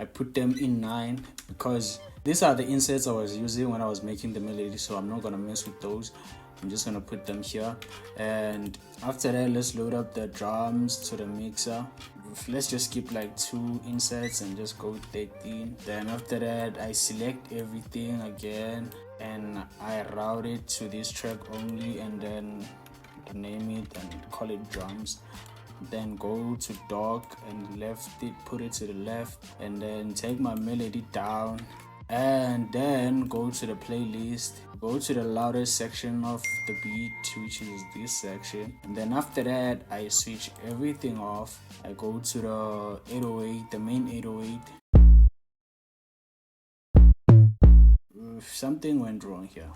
I put them in 9 because these are the insets I was using when I was making the melody, so I'm not gonna mess with those. I'm just gonna put them here, and after that let's load up the drums to the mixer. Let's just skip like 2 insets and just go 13. Then after that I select everything again and I route it to this track only, and then name it and call it drums. Then go to dock and left it, put it to the left, and then take my melody down, and then go to the playlist, go to the loudest section of the beat, which is this section, and then after that I switch everything off. I go to the 808, the main 808. Something went wrong here.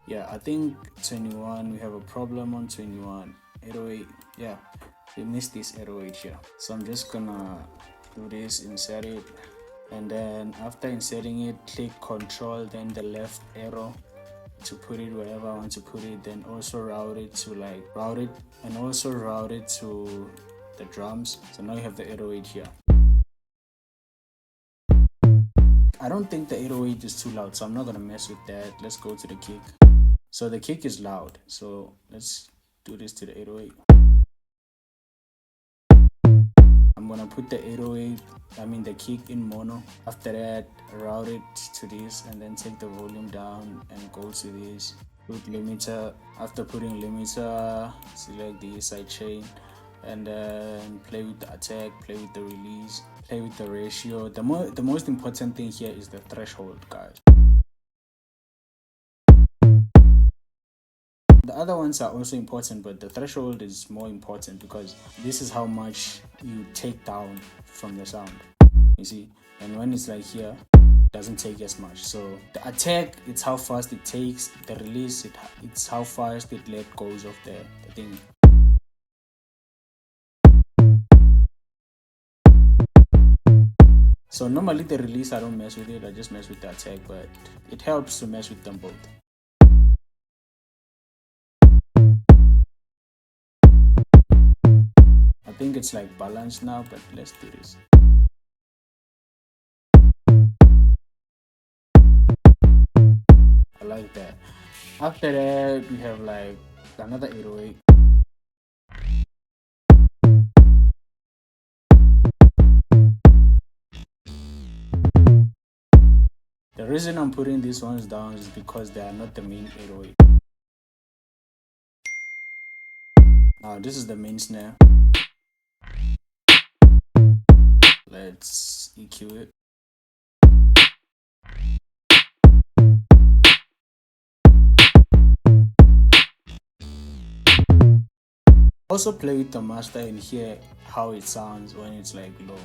Yeah, I think 21, we have a problem on 21. 808, yeah, we missed this 808 here. So I'm just gonna do this, insert it, and then after inserting it, click Control, then the left arrow to put it wherever I want to put it, then also route it to the drums. So now you have the 808 here. I don't think the 808 is too loud, so I'm not gonna mess with that. Let's go to the kick. So the kick is loud, so let's do this to the 808. I'm gonna put the 808, the kick in mono. After that, route it to this and then take the volume down and go to this. Put limiter. After putting limiter, select the sidechain and then play with the attack, play with the release, play with the ratio. The most important thing here is the threshold, guys. The other ones are also important, but the threshold is more important because this is how much you take down from the sound, you see. And when it's like here, it doesn't take as much. So the attack, it's how fast it takes. The release, it's how fast it let goes of the thing. So normally the release, I don't mess with it, I just mess with the attack, but it helps to mess with them both. I think it's like balanced now, but let's do this. I like that. After that, we have like another 808. The reason I'm putting these ones down is because they are not the main 808. Now this is the main snare. Let's EQ it. Also play with the master and hear how it sounds when it's like low.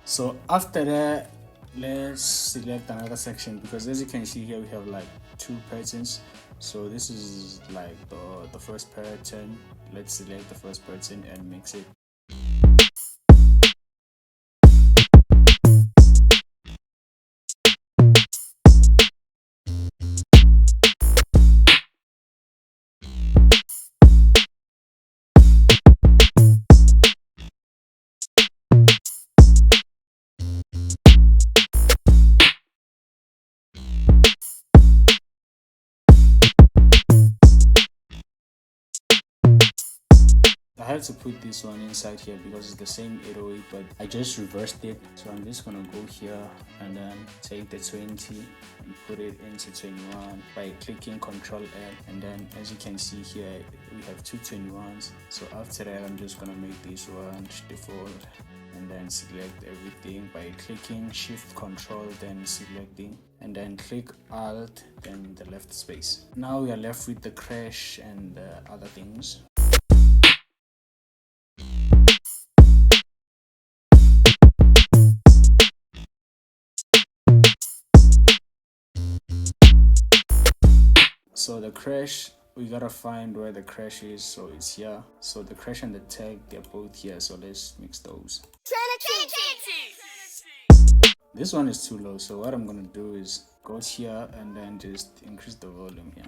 So after that, let's select another section, because as you can see here we have like 2 patterns. So this is like the first pattern. Let's select the first pattern and mix it. I had to put this one inside here because it's the same 808, but I just reversed it. So I'm just gonna go here and then take the 20 and put it into 21 by clicking Ctrl L, and then as you can see here we have 2 21s. So after that I'm just gonna make this one default and then select everything by clicking Shift Control, then selecting, and then click Alt, then the left space. Now we are left with the crash and other things. crash, we gotta find where the crash is, so it's here. So the crash and the tag, they're both here, so let's mix those. This one is too low, so what I'm gonna do is go here and then just increase the volume here.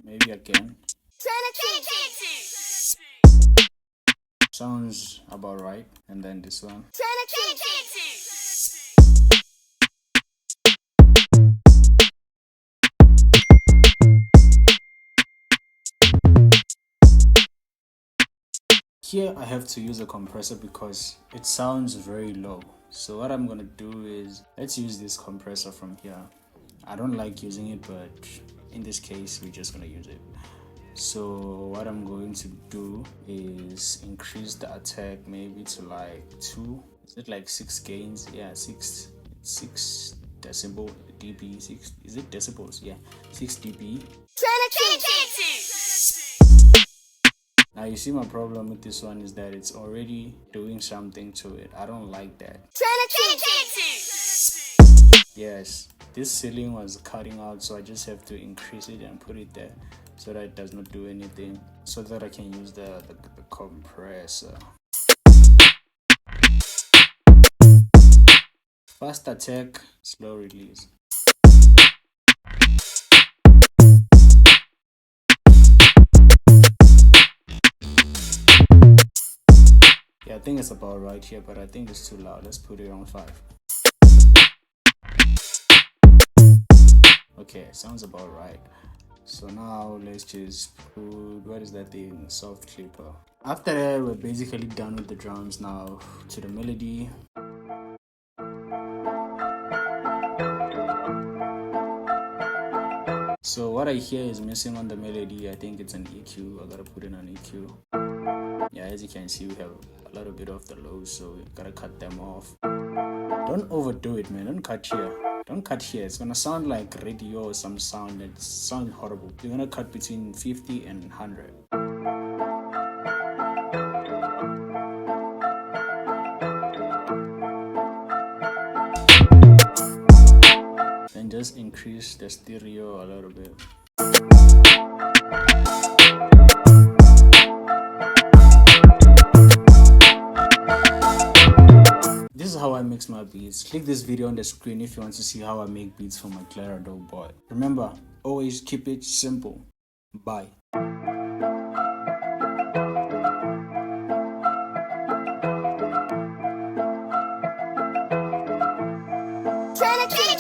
Maybe again. Sounds about right. And then this one. Here I have to use a compressor because it sounds very low. So what I'm gonna do is, let's use this compressor from here. I don't like using it, but in this case we're just gonna use it. So what I'm going to do is increase the attack maybe to like 2. Is it like 6 gains? Yeah, 6 decibel dB. 6, is it decibels? Yeah, 6 dB. Now you see my problem with this one is that it's already doing something to it. I don't like that. Yes, this ceiling was cutting out, so I just have to increase it and put it there so that it does not do anything, so that I can use the compressor. Fast attack, slow release. Yeah, I think it's about right here, but I think it's too loud. Let's put it on 5. Okay, sounds about right. So now let's just put, what is that thing? Soft clipper. After that, we're basically done with the drums. Now to the melody. So what I hear is missing on the melody. I think it's an EQ. I gotta put in an EQ. Yeah, as you can see, we have a little bit of the lows, so we gotta cut them off. Don't overdo it, man. Don't cut here. Don't cut here. It's gonna sound like radio or some sound that sounds horrible. You're gonna cut between 50 and 100. Then just increase the stereo a little bit. This is how I mix my beats. Click this video on the screen if you want to see how I make beats for my Claro boy. Remember, always keep it simple. Bye. Trinity.